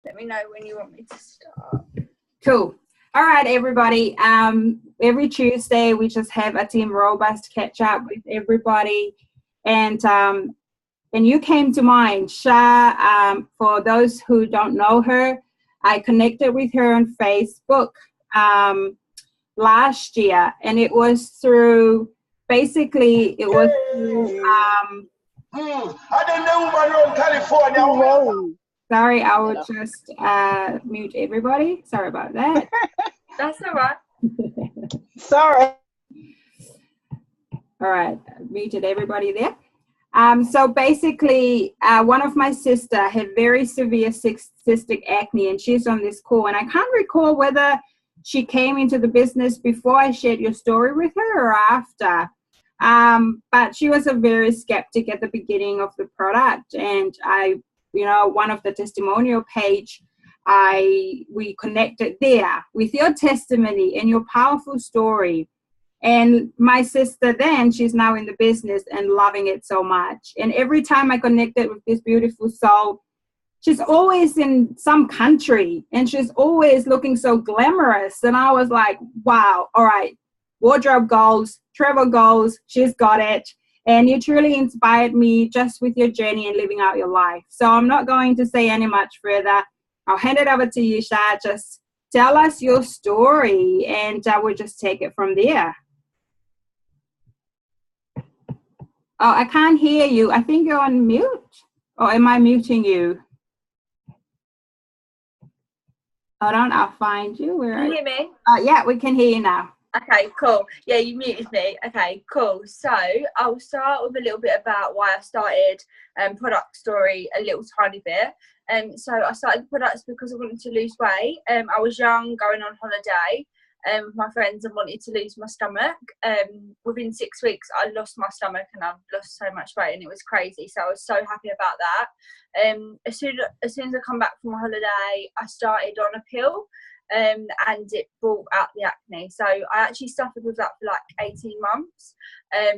Let me know when you want me to start. Cool. All right, everybody. Every Tuesday we just have a Team Robust catch up with everybody, and you came to mind, Char. For those who don't know her, I connected with her on Facebook last year, and it was through basically it was through, I don't know around California. Whoa. sorry, I will just mute everybody. Sorry about that. That's all right. Sorry. All right, muted everybody there. So basically, one of my sister had very severe cystic acne, and she's on this call. And I can't recall whether she came into the business before I shared your story with her or after. But she was a very skeptic at the beginning of the product, and one of the testimonial page, we connected there with your testimony and your powerful story. And my sister then, she's now in the business and loving it so much. And every time I connected with this beautiful soul, she's always in some country and she's always looking so glamorous. And I was like, wow, all right, wardrobe goals, travel goals, she's got it. And you truly inspired me just with your journey and living out your life. So I'm not going to say any much further. I'll hand it over to you, Char. Just tell us your story and we'll just take it from there. Oh, I can't hear you. I think you're on mute. Or am I muting you? Hold on, I'll find you. Where Can you hear me? Yeah, we can hear you now. Okay, cool. Yeah, you muted me. Okay, cool. So I'll start with a little bit about why I started product story a little tiny bit. So I started the products because I wanted to lose weight. I was young, going on holiday with my friends and wanted to lose my stomach. Within 6 weeks, I lost my stomach and I've lost so much weight and it was crazy. So I was so happy about that. As soon as I come back from my holiday, I started on a pill. And it brought out the acne. So I actually suffered with that for like 18 months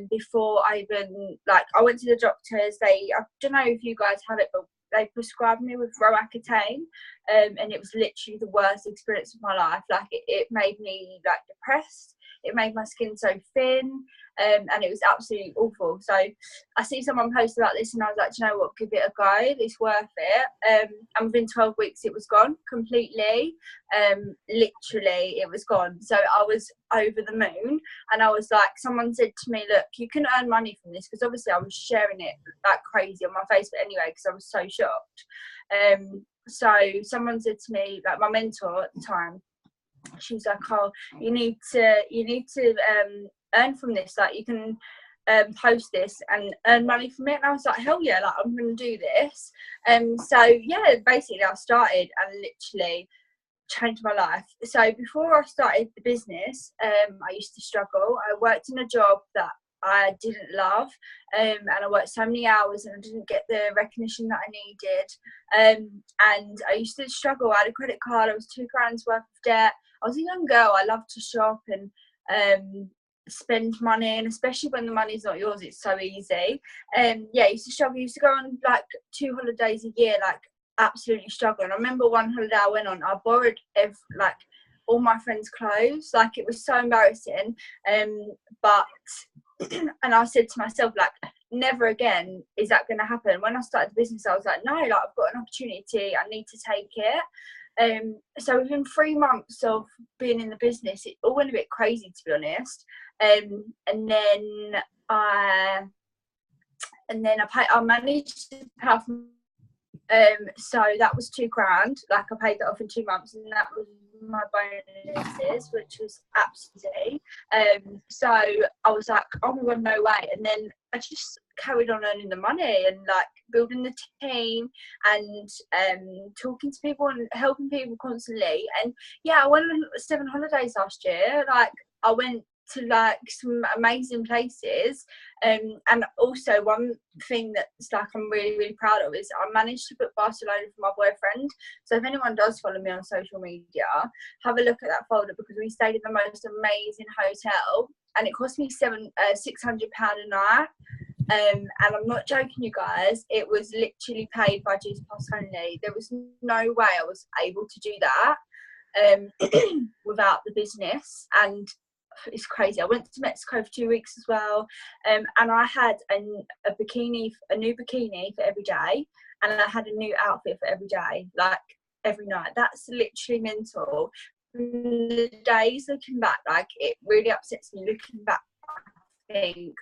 before I even, I went to the doctors. I don't know if you guys have it, but they prescribed me with Roaccutane, and it was literally the worst experience of my life. It made me depressed. It made my skin so thin, and it was absolutely awful. So I see someone post about this and I was like, you know what, give it a go, it's worth it. And within 12 weeks it was gone completely. Literally it was gone. So I was over the moon, and I was like, someone said to me, look, you can earn money from this, because obviously I was sharing it like crazy on my Facebook anyway, because I was so shocked. So someone said to me, like my mentor at the time, she was like, oh, you need to earn from this, you can post this and earn money from it. And I was like, hell yeah, I'm gonna do this. So yeah, basically I started and literally changed my life. So before I started the business, I used to struggle. I worked in a job that I didn't love, and I worked so many hours and I didn't get the recognition that I needed, and I used to struggle. I had a credit card, I was £2 worth of debt. I was a young girl, I loved to shop and spend money, and especially when the money's not yours, it's so easy. Yeah, I used to struggle. I used to go on 2 holidays a year, absolutely struggling. I remember one holiday I went on, I borrowed all my friends' clothes. It was so embarrassing. But and I said to myself, never again is that going to happen. When I started the business, I was like, no, I've got an opportunity, I need to take it. So within 3 months of being in the business, it all went a bit crazy, to be honest. And then I managed to pay off. So that was £2. I paid that off in 2 months, and that was my bonuses, which was absolutely. So I was like, oh my god, no way. And then I just carried on earning the money and building the team and talking to people and helping people constantly. And yeah, I went on 7 holidays last year. I went to some amazing places, and also one thing that's I'm really, really proud of is I managed to book Barcelona for my boyfriend. So if anyone does follow me on social media, have a look at that folder, because we stayed in the most amazing hotel and it cost me £600 a night. And I'm not joking, you guys, it was literally paid by Juice Plus only. There was no way I was able to do that without the business. And it's crazy. I went to Mexico for 2 weeks as well, and I had a new bikini for every day, and I had a new outfit for every day, like every night. That's literally mental. The days looking back, like, it really upsets me looking back. I think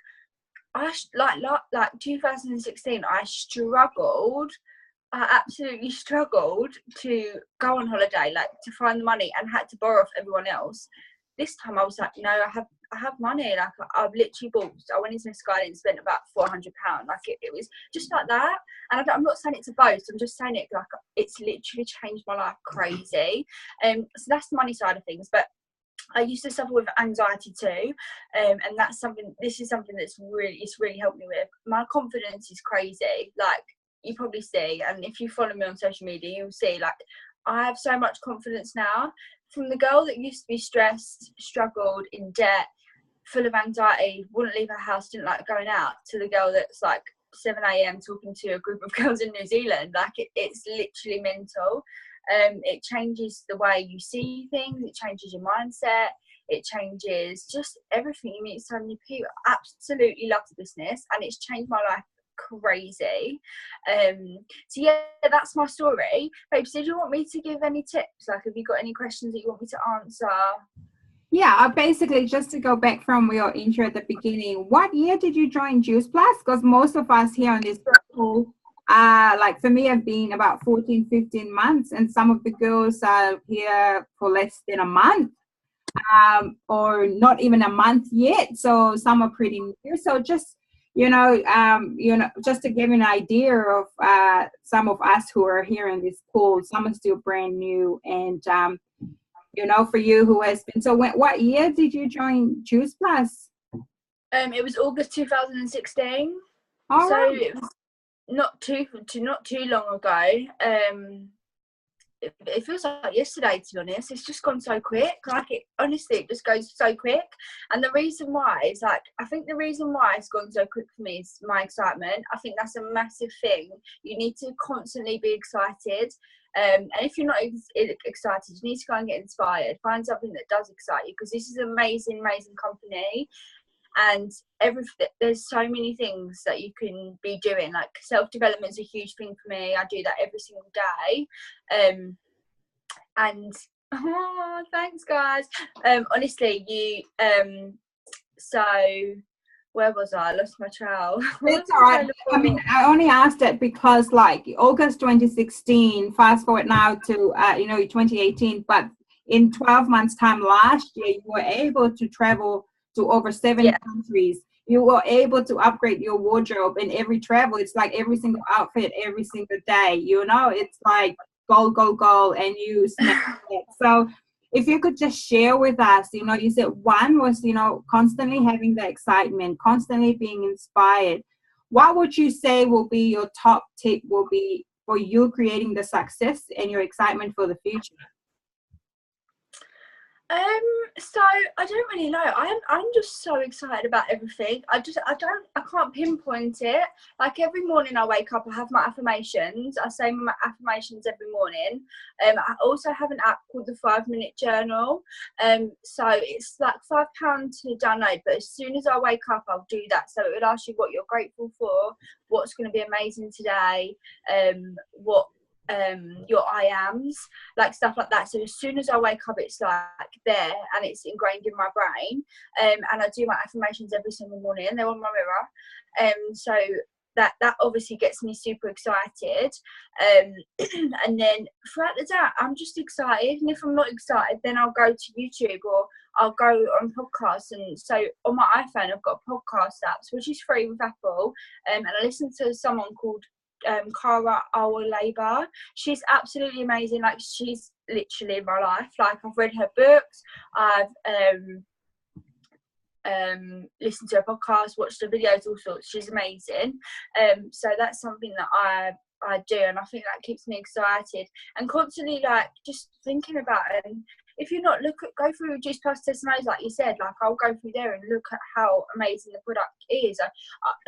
like 2016, I absolutely struggled to go on holiday, like to find the money, and had to borrow off everyone else. This time I was like, no, I have money. Like, I've literally bought. I went into Sky and spent about £400. Like, it was just like that. And I'm not saying it to boast. I'm just saying it like it's literally changed my life crazy. So that's the money side of things. But I used to suffer with anxiety too, and this is something that's really helped me with. My confidence is crazy. Like, you probably see, and if you follow me on social media, you'll see, like, I have so much confidence now. From the girl that used to be stressed, struggled, in debt, full of anxiety, wouldn't leave her house, didn't like going out, to the girl that's like 7 a.m. talking to a group of girls in New Zealand. Like, it's literally mental. It changes the way you see things, it changes your mindset, it changes just everything. You meet so many people. I absolutely love the business, and it's changed my life crazy. So yeah, that's my story. Babes, did you want me to give any tips? Like, have you got any questions that you want me to answer? Yeah, basically, just to go back from your intro at the beginning, what year did you join Juice Plus? Because most of us here on this call, like for me, have been about 14, 15 months, and some of the girls are here for less than a month, or not even a month yet. So some are pretty new. So just, just to give you an idea of some of us who are here in this call, some are still brand new, and for you who has been. So what year did you join Juice Plus? It was August 2016. All so right. It was not too long ago. It feels like yesterday, to be honest. It's just gone so quick. Like, it just goes so quick. And the reason why is, like, I think the reason why it's gone so quick for me is my excitement. I think that's a massive thing. You need to constantly be excited. And if you're not excited, you need to go and get inspired. Find something that does excite you, because this is an amazing company. And there's so many things that you can be doing. Like, self-development is a huge thing for me. I do that every single day. And thanks, guys. Honestly, so where was I? Lost my trail. That's all right. I mean, I only asked it because, like, August 2016, fast forward now to 2018, but in 12 months time last year, you were able to travel to over 7 countries. You were able to upgrade your wardrobe in every travel. It's like every single outfit, every single day, it's like goal, and you smack it. So if you could just share with us, you said one was, constantly having the excitement, constantly being inspired. What would you say will be your top tip will be for you creating the success and your excitement for the future? So I don't really know. I'm just so excited about everything. I can't pinpoint it. Like, every morning I wake up, I have my affirmations. I say my affirmations every morning. I also have an app called the 5-Minute Journal. So it's like £5 to download, but as soon as I wake up, I'll do that. So it will ask you what you're grateful for, what's going to be amazing today, what your I ams, like stuff like that. So as soon as I wake up, it's like there, and it's ingrained in my brain. And I do my affirmations every single morning. They're on my mirror. So that obviously gets me super excited. And then throughout the day, I'm just excited. And if I'm not excited, then I'll go to YouTube, or I'll go on podcasts. And so on my iPhone, I've got podcast apps, which is free with Apple. And I listen to someone called Cara Labor. She's absolutely amazing. Like, she's literally in my life. Like, I've read her books, I've listened to her podcast, watched her videos, all sorts. She's amazing. So that's something that I do, and I think that keeps me excited and constantly, like, just thinking about it. And if you're not, go through Reduce Plus testimonials, like you said. Like, I'll go through there and look at how amazing the product is.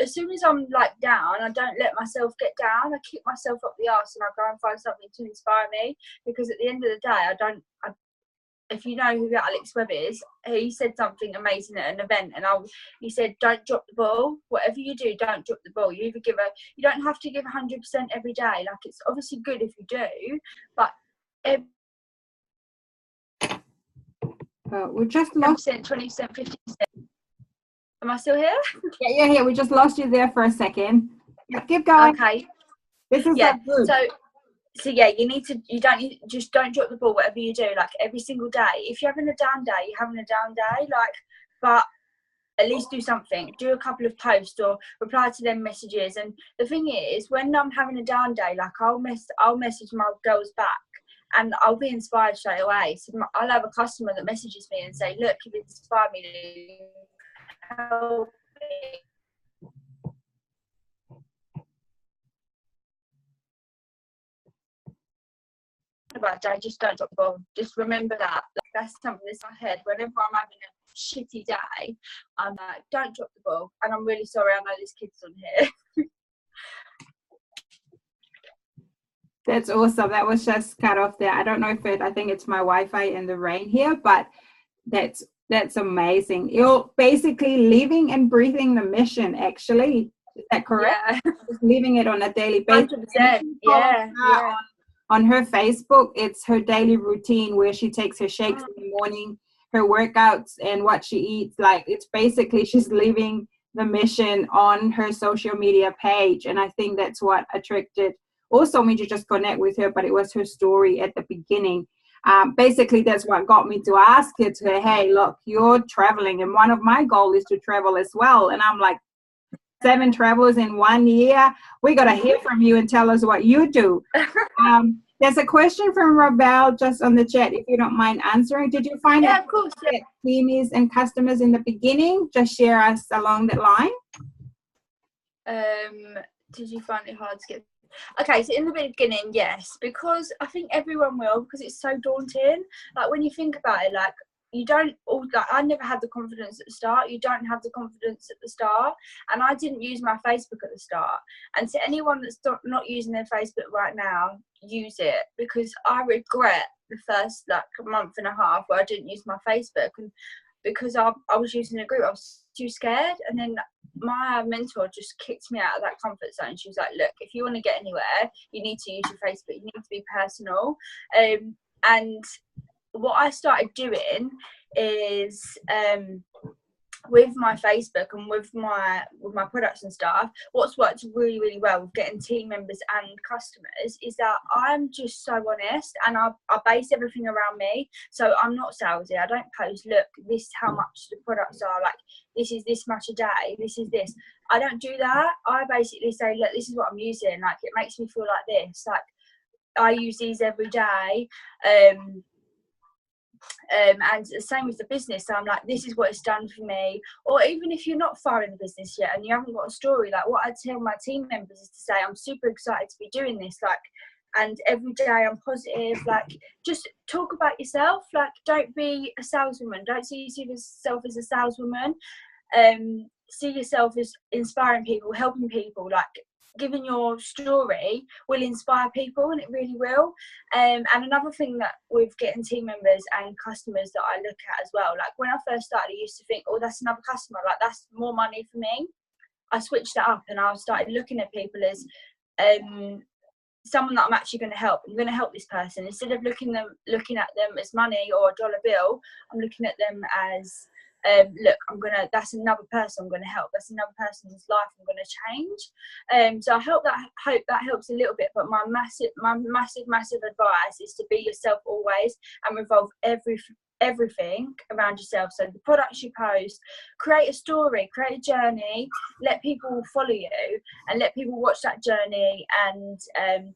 As soon as I'm like down, I don't let myself get down. I kick myself up the arse and I go and find something to inspire me, because at the end of the day, if you know who Alex Webb is, he said something amazing at an event, and he said, don't drop the ball. Whatever you do, don't drop the ball. You don't have to give 100% every day. Like, it's obviously good if you do, but we just lost 10%, 20%, 50%. Am I still here? Yeah, here. We just lost you there for a second. Yeah, keep going. Okay. This is good. So yeah, just don't drop the ball, whatever you do, like every single day. If you're having a down day, you're having a down day, like, but at least do something. Do a couple of posts or reply to them messages. And the thing is, when I'm having a down day, like, I'll message my girls back and I'll be inspired straight away. So I'll have a customer that messages me and say, look, you've inspired me to help me. About day, just don't drop the ball. Just remember that. Like, that's something that's in my head. Whenever I'm having a shitty day, I'm like, don't drop the ball. And I'm really sorry, I know there's kids on here. That's awesome. That was just cut off there. I don't know I think it's my Wi-Fi in the rain here, but that's amazing. You're basically living and breathing the mission, actually. Is that correct? Yeah. Just living it on a daily basis. 100%. Yeah. On her Facebook, it's her daily routine where she takes her shakes in the morning, her workouts, and what she eats. Like, it's basically she's living the mission on her social media page. And I think that's what attracted also me to just connect with her, but it was her story at the beginning. Basically, that's what got me to ask her to say, hey, look, you're traveling, and one of my goals is to travel as well. And I'm like, 7 travels in 1 year. We got to hear from you and tell us what you do. There's a question from Rabel just on the chat, if you don't mind answering. Did you find of course, get teamies and customers in the beginning? Just share us along that line. Did you find it hard to get? Okay, so in the beginning, yes, because I think everyone will, because it's so daunting. Like, when you think about it, like, I never had the confidence at the start. You don't have the confidence at the start, and I didn't use my Facebook at the start. And to anyone that's not using their Facebook right now, use it, because I regret the first like month and a half where I didn't use my Facebook, and because I was using a group, I was too scared. And then my mentor just kicked me out of that comfort zone. She was like, look, if you want to get anywhere, you need to use your Facebook. You need to be personal. And what I started doing is with my Facebook and with my products and stuff, what's worked really, really well with getting team members and customers is that I'm just so honest, and I base everything around me. So I'm not salesy. I don't post, look, this is how much the products are, like, this is this much a day, this is this. I don't do that. I basically say, look, this is what I'm using, like, it makes me feel like this, like, I use these every day. And the same with the business. So I'm like, this is what it's done for me. Or even if you're not far in the business yet and you haven't got a story, like, what I tell my team members is to say, I'm super excited to be doing this, like, and every day I'm positive. Like, just talk about yourself. Like, don't be a saleswoman. Don't see yourself as a saleswoman. See yourself as inspiring people, helping people. Like, giving your story will inspire people, and it really will. And another thing that with getting team members and customers that I look at as well, like, when I first started, I used to think, oh, that's another customer, like, that's more money for me. I switched that up, and I started looking at people as someone that I'm actually going to help. I'm going to help this person. Instead of looking at them as money or a dollar bill, I'm looking at them as look, that's another person I'm going to help. That's another person's life I'm going to change. So I hope that helps a little bit. But my massive advice is to be yourself always, and revolve everything around yourself. So the products you post, create a story, create a journey, let people follow you and let people watch that journey, and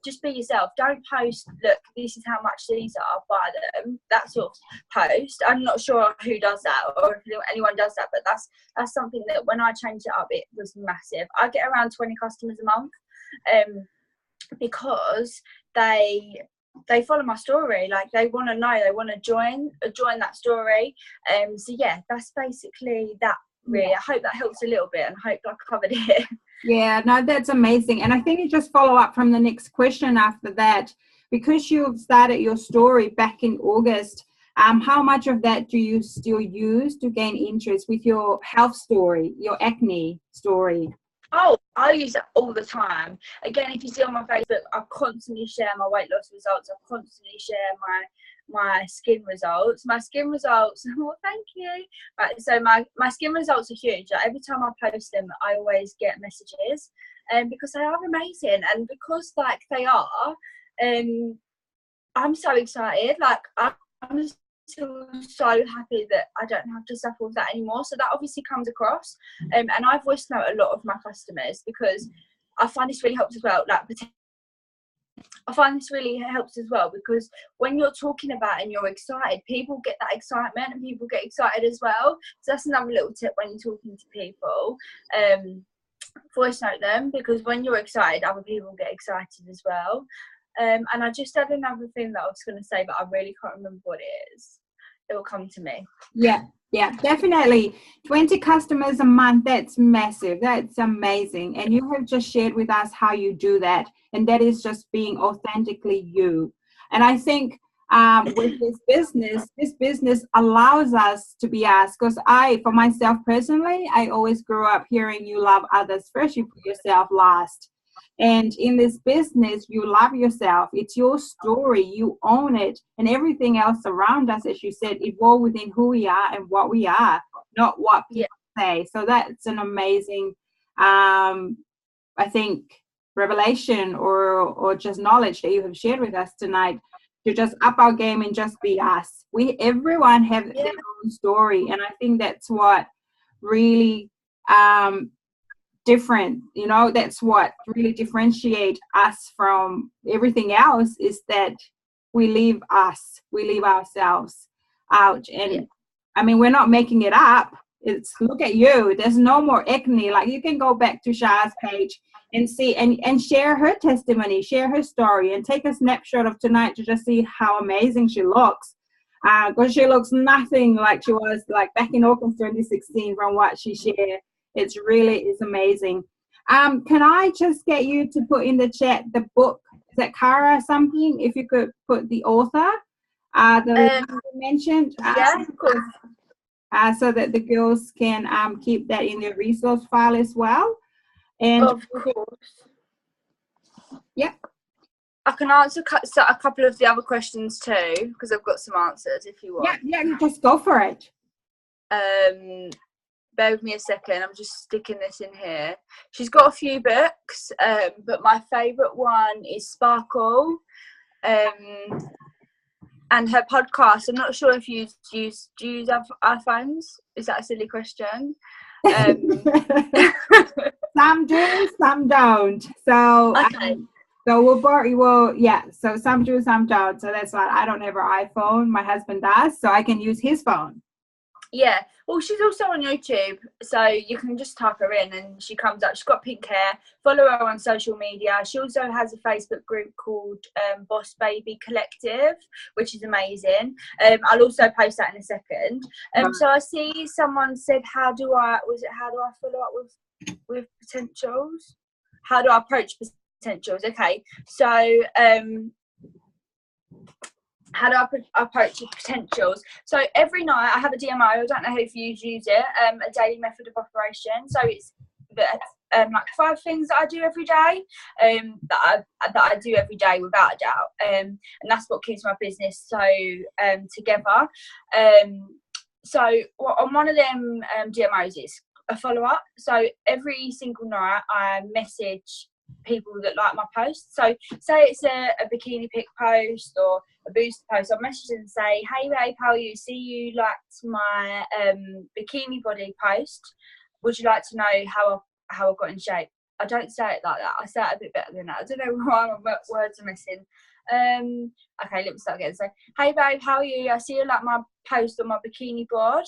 just be yourself. Don't post, look, this is how much these are, buy them, that sort of post. I'm not sure who does that or if anyone does that, but that's something that when I changed it up, it was massive. I get around 20 customers a month because they they follow my story. Like, they want to know, they want to join that story. So yeah, that's basically that. Really, I hope that helps a little bit, and I hope I covered it. Yeah, no, that's amazing. And I think you just follow up from the next question after that, because you've started your story back in August. How much of that do you still use to gain interest with your health story, your acne story? Oh, I use it all the time. Again, if you see on my Facebook, I constantly share my weight loss results. I constantly share my skin results. My skin results, oh, thank you. Right, so my skin results are huge. Like, every time I post them, I always get messages, because they are amazing, and because like they are, I'm so excited. Like, I'm so happy that I don't have to suffer with that anymore. So that obviously comes across, and I voice note a lot of my customers, because I find this really helps as well. Like, I find this really helps as well, because when you're talking about it and you're excited, people get that excitement and people get excited as well. So that's another little tip when you're talking to people. Voice note them, because when you're excited, other people get excited as well. And I just had another thing that I was going to say, but I really can't remember what it is. It will come to me. Yeah, definitely. 20 customers a month, that's massive. That's amazing. And you have just shared with us how you do that. And that is just being authentically you. And I think with this business allows us to be us. Because for myself personally, I always grew up hearing you love others first, you put yourself last. And in this business, you love yourself. It's your story. You own it. And everything else around us, as you said, evolve within who we are and what we are, not what people say. So that's an amazing, I think, revelation or just knowledge that you have shared with us tonight, to just up our game and just be us. Everyone have their own story. And I think that's what really different, that's what really differentiate us from everything else, is that we leave ourselves out. And I mean, we're not making it up. It's, look at you, there's no more acne. Like, you can go back to Char's page and see and share her testimony, share her story, and take a snapshot of tonight to just see how amazing she looks, because she looks nothing like she was like back in August 2016 from what she shared. It's amazing. Can I just get you to put in the chat the book? Is that Kara something? If you could put the author, that we mentioned. Yeah, of course. So that the girls can keep that in their resource file as well. And of course. Yeah. I can answer a couple of the other questions too, because I've got some answers if you want. Yeah, just go for it. Bear with me a second, I'm just sticking this in here. She's got a few books, but my favourite one is Sparkle, and her podcast. I'm not sure if do you use iPhones? Is that a silly question? Some do, some don't. So okay. So some do, some don't. So that's why I don't have an iPhone. My husband does, so I can use his phone. Yeah, well, she's also on YouTube, so you can just type her in and she comes up. She's got pink hair. Follow her on social media. She also has a Facebook group called Boss Baby Collective, which is amazing. I'll also post that in a second. So I see someone said, how do I follow up with potentials? How do I approach potentials? Okay, so how do I approach the potentials? So every night I have a DMO. I don't know if you use it. A daily method of operation. So it's like 5 things that I do every day. That I do every day without a doubt. And that's what keeps my business so together. So on one of them DMOs is a follow up. So every single night I message people that like my post. So say it's a bikini pic post or a booster post, I'll message them and say, hey babe, how are you? See you liked my bikini body post. Would you like to know how I got in shape? I don't say it like that. I say it a bit better than that. I don't know why my words are missing. Okay, let me start again. So, hey babe, how are you? I see you like my post on my bikini board.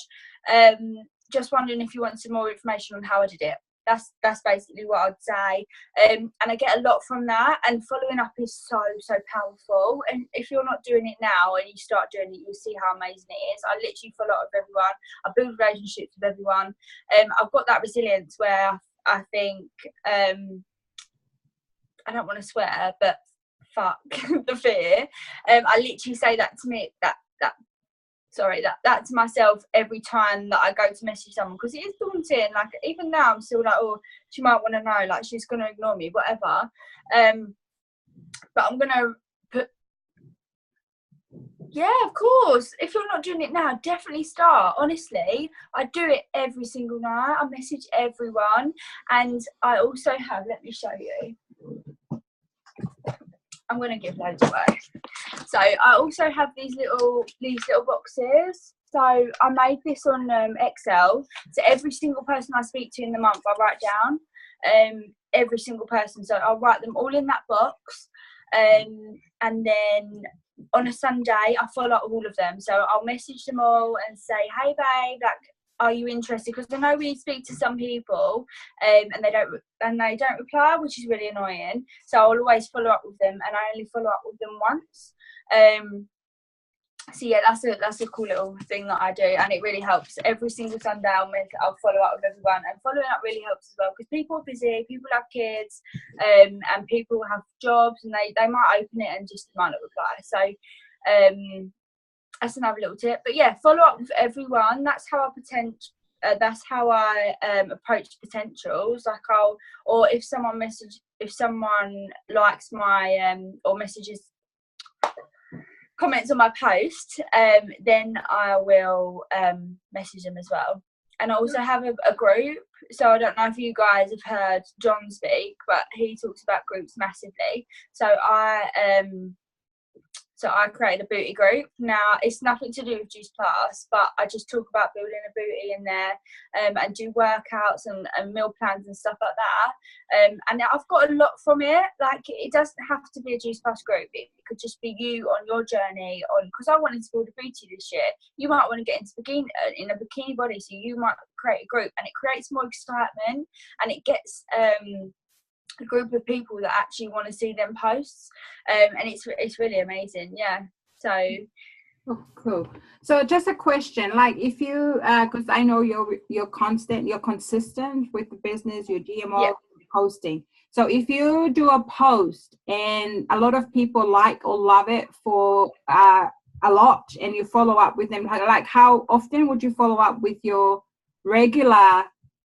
Just wondering if you want some more information on how I did it. That's basically what I'd say. And I get a lot from that, and following up is so powerful. And if you're not doing it now and you start doing it, you'll see how amazing it is. I literally follow up with everyone. I build relationships with everyone. I've got that resilience where I think I don't want to swear, but fuck the fear. I literally say that to me that to myself every time that I go to message someone, because it is daunting. Like, even now I'm still like, oh, she might want to know, like, she's going to ignore me, whatever. But I'm going to put, yeah, of course, if you're not doing it now, definitely start. Honestly, I do it every single night. I message everyone, and I also have, let me show you, I'm going to give loads away. So I also have these little boxes. So I made this on Excel. So every single person I speak to in the month, I write down every single person. So I'll write them all in that box. And then on a Sunday, I follow up with all of them. So I'll message them all and say, hey babe, like, are you interested? Because I know we speak to some people and they don't reply, which is really annoying. So I'll always follow up with them, and I only follow up with them once. So yeah, that's a cool little thing that I do, and it really helps. Every single Sunday I'll follow up with everyone, and following up really helps as well, because people are busy, people have kids, and people have jobs, and they might open it and just might not reply. So that's another little tip. But yeah, follow up with everyone. That's how I approach potentials. Like, or if someone likes my or messages, comments on my post, then I will message them as well. And I also have a group. So I don't know if you guys have heard John speak, but he talks about groups massively. So I created a booty group. Now, it's nothing to do with Juice Plus, but I just talk about building a booty in there, and do workouts and meal plans and stuff like that. And I've got a lot from it. Like, it doesn't have to be a Juice Plus group. It could just be you on your journey. Because I wanted to build a booty this year. You might want to get into in a bikini body, so you might create a group, and it creates more excitement, and it gets a group of people that actually want to see them posts, and it's really amazing. Yeah. So oh, cool. So just a question, like, if you because I know you're consistent with the business, your GMO posting. So if you do a post and a lot of people like or love it for a lot, and you follow up with them, like, how often would you follow up with your regular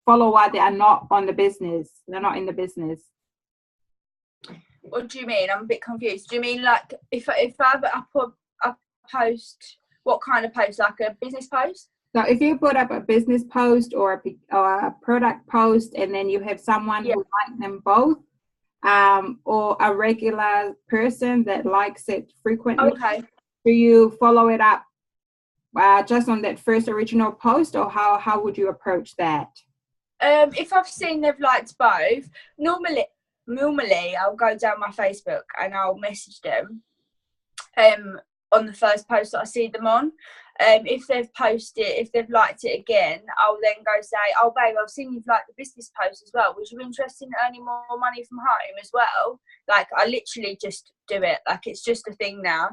follower that are not on the business, they're not in the business? What do you mean? I'm a bit confused. Do you mean, like, if I post, what kind of post? Like a business post? So if you put up a business post or a product post, and then you have someone who likes them both, or a regular person that likes it frequently, okay, do you follow it up just on that first original post, or how would you approach that? If I've seen they've liked both, normally I'll go down my Facebook and I'll message them on the first post that I see them on. If they've liked it again, I'll then go say, oh babe, I've seen you've liked the business post as well. Was you interested in earning more money from home as well? Like, I literally just do it. Like, it's just a thing now,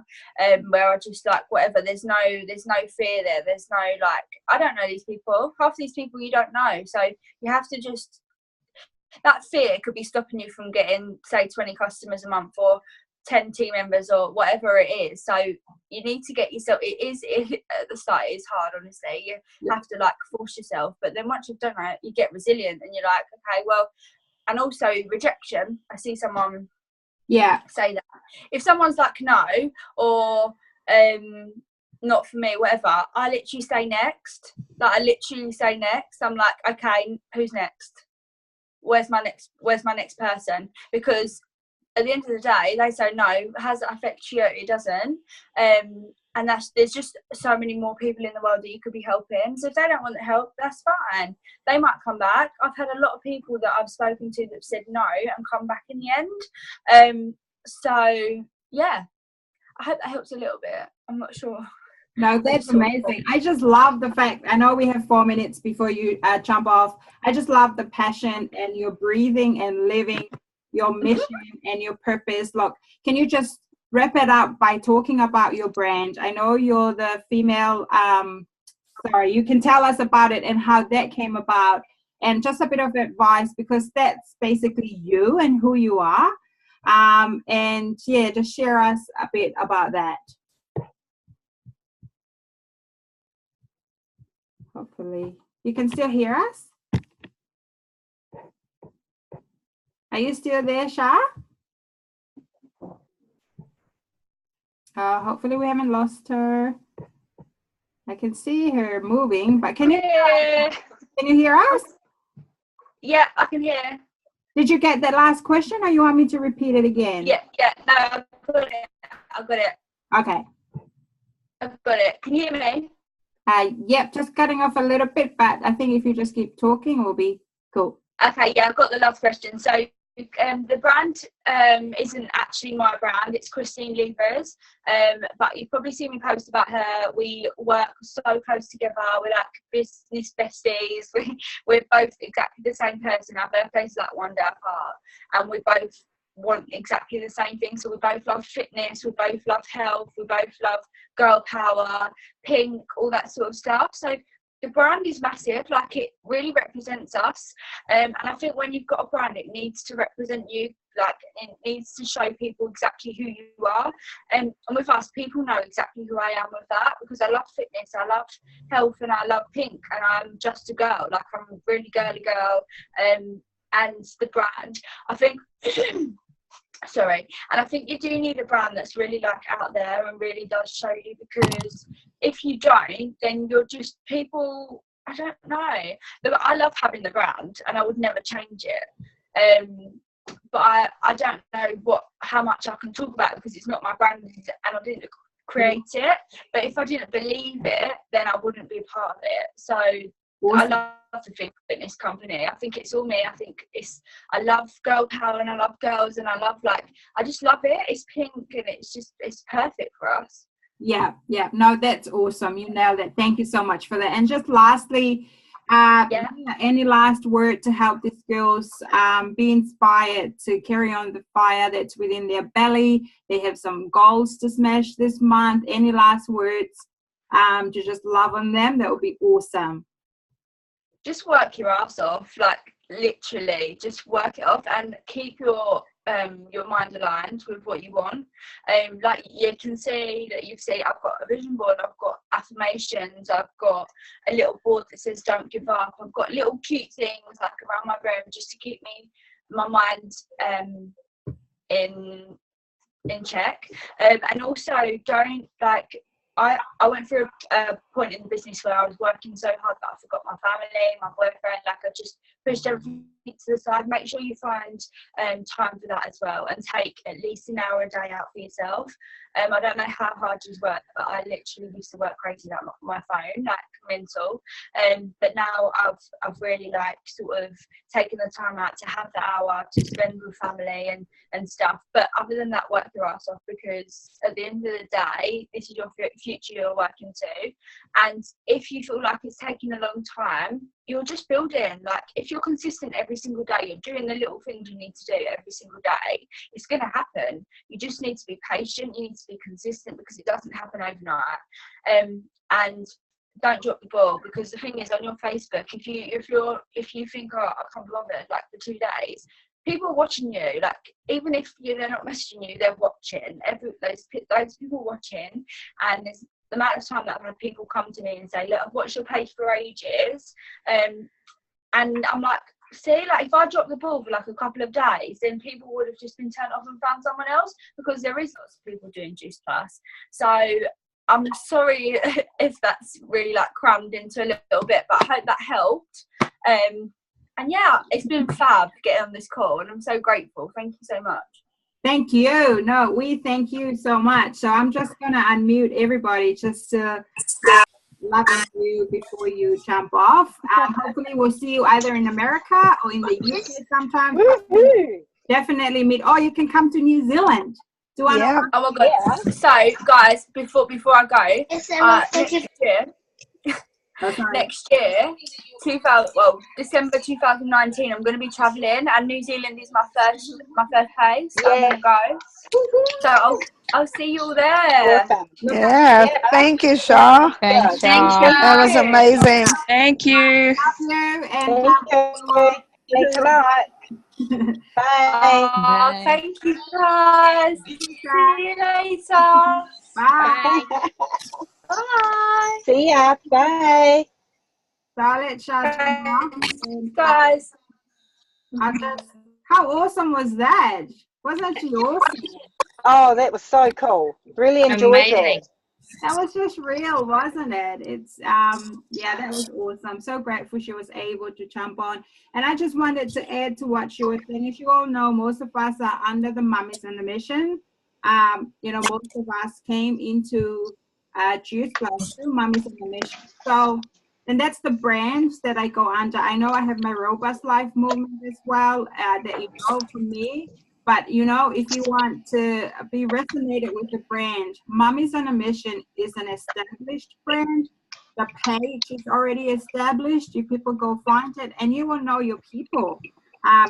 where I just, like, whatever. There's no fear there. There's no, like, I don't know these people. Half these people you don't know. So you have to just, that fear could be stopping you from getting, say, 20 customers a month or 10 team members or whatever it is. So you need to get yourself, at the start it is hard, honestly. You have to, like, force yourself, but then once you've done it, you get resilient, and you're like, okay, well. And also rejection. I see someone say that if someone's like no, or not for me, whatever, I literally say next. Like, I literally say next. I'm like, okay, who's next? Where's my next person? Because at the end of the day, they say no. How does it affect you? It doesn't. And there's just so many more people in the world that you could be helping. So if they don't want the help, that's fine. They might come back. I've had a lot of people that I've spoken to that have said no and come back in the end. So yeah, I hope that helps a little bit. I'm not sure. No, that's amazing. I just love the fact, I know we have 4 minutes before you jump off. I just love the passion and your breathing and living your mission and your purpose. Look, can you just wrap it up by talking about your brand? I know you're the female, you can tell us about it and how that came about, and just a bit of advice, because that's basically you and who you are. And yeah, just share us a bit about that. Hopefully you can still hear us. Are you still there, Char? Hopefully we haven't lost her. I can see her moving, but can you hear us? Yeah, I can hear. Did you get that last question, or you want me to repeat it again? Yeah, no, I got it. Okay. I've got it. Can you hear me? Yep, just cutting off a little bit, but I think if you just keep talking, it will be cool. Okay, yeah, I've got the last question. So the brand isn't actually my brand, it's Christine Lever's, but you've probably seen me post about her. We work so close together, we're like business besties, we're both exactly the same person. Our birthdays are like one day apart, and we both want exactly the same thing. So we both love fitness, we both love health, we both love girl power, pink, all that sort of stuff. So the brand is massive, like it really represents us, and I think when you've got a brand, it needs to represent you, like it needs to show people exactly who you are, and with us, people know exactly who I am with that, because I love fitness, I love health, and I love pink, and I'm just a girl, like I'm a really girly girl, and the brand, I think sorry, and I think you do need a brand that's really like out there and really does show you, because if you don't, then you're just people, I don't know. Look, I love having the brand and I would never change it, but I don't know how much I can talk about it, because it's not my brand and I didn't create it. But if I didn't believe it, then I wouldn't be a part of it. So awesome. I love the fitness company. I think it's all me. I love girl power and I love girls and I just love it. It's pink and it's perfect for us. Yeah. No, that's awesome. You nailed it. Thank you so much for that. And just lastly, any last word to help these girls be inspired to carry on the fire that's within their belly? They have some goals to smash this month. Any last words to just love on them? That would be awesome. Just work your ass off, like literally just work it off, and keep your mind aligned with what you want. Like you can see that I've got a vision board, I've got affirmations, I've got a little board that says don't give up, I've got little cute things like around my room just to keep my mind in check, and also don't like I went through a point in the business where I was working so hard that I forgot my family, my boyfriend, like I just pushed everything to the side. Make sure you find time for that as well, and take at least an hour a day out for yourself. I don't know how hard you work, but I literally used to work crazy like my phone, like mental. But now I've really like sort of taken the time out to have the hour to spend with family and stuff. But other than that, work your ass off, because at the end of the day, this is your future you're working to. And if you feel like it's taking a long time, you're just building. Like if you're consistent every single day, you're doing the little things you need to do every single day, it's going to happen. You just need to be patient, you need to be consistent, because it doesn't happen overnight. And don't drop the ball, because the thing is, on your Facebook, if you think, oh, I can't bother like for 2 days, people are watching you. Like even if they're not messaging you, they're watching. Those people watching, and there's the amount of time that I've had people come to me and say, look, I've watched your page for ages, and I'm like, see, like if I drop the ball for like a couple of days, then people would have just been turned off and found someone else, because there is lots of people doing Juice Plus. So I'm sorry if that's really like crammed into a little bit, but I hope that helped. And yeah, it's been fab getting on this call, and I'm so grateful. Thank you so much. Thank you. No, we thank you so much. So I'm just going to unmute everybody just to love you before you jump off. Hopefully we'll see you either in America or in the UK sometime. Definitely meet. Oh, you can come to New Zealand. Do I know? Yeah. Oh my god. So guys, before I go, next year, December 2019, I'm going to be travelling, and New Zealand is my first place. I'm going to go. So I'll see you all there. Awesome. Yeah. Thank you, Char. Thanks, Thank Char. you. That was amazing. Thank you. And Thank you. Thanks a lot. Bye. Oh, thank you guys. See you later. Bye. Bye. See ya. Bye. Charlotte, Guys. How awesome was that? Wasn't she awesome? Oh, that was so cool. Really enjoyed Amazing. it. That was just real, wasn't it? It's yeah, that was awesome. So grateful she was able to jump on. And I just wanted to add to what she was saying. If you all know, most of us are under the Mummies on a Mission. You know, most of us came into Juice Plus through Mummies on a Mission. So, and that's the brands that I go under. I know I have my Robust Life movement as well, that you know for me. But, you know, if you want to be resonated with the brand, Mummies on a Mission is an established brand. The page is already established. You people go find it, and you will know your people.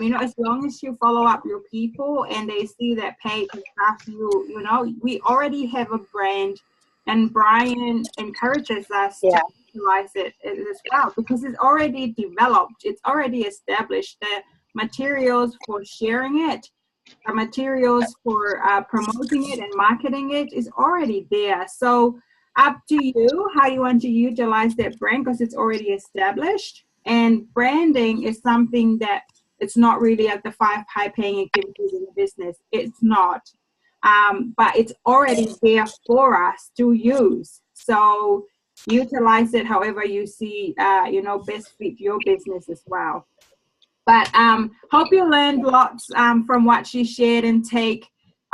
You know, as long as you follow up your people and they see that page and stuff, you know, we already have a brand, and Brian encourages us to utilize it as well because it's already developed. It's already established. The materials for sharing it, materials for promoting it and marketing it is already there. So up to you how you want to utilize that brand because it's already established. And branding is something that it's not really at the 5 high-paying activities in the business. It's not. But it's already there for us to use. So utilize it however you see, you know, best fit your business as well. But hope you learned lots from what she shared and take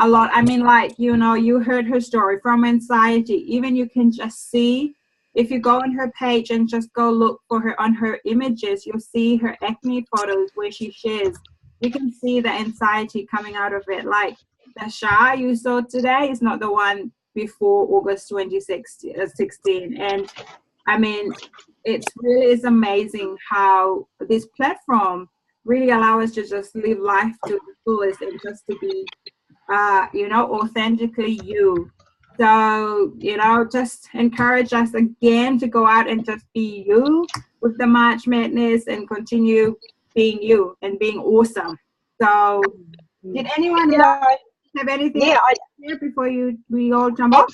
a lot. I mean, like, you know, you heard her story from anxiety. Even you can just see, if you go on her page and just go look for her on her images, you'll see her acne photos where she shares. You can see the anxiety coming out of it. Like the Char you saw today is not the one before August 2016. And I mean, it really is amazing how this platform really allow us to just live life to the fullest and just to be, you know, authentically you. So, you know, just encourage us again to go out and just be you with the March Madness and continue being you and being awesome. So, did anyone else have anything to share before we all jump off?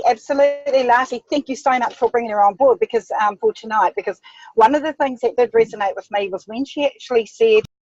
Absolutely, Lassie. Thank you so much for bringing her on board because for tonight. Because one of the things that did resonate with me was when she actually said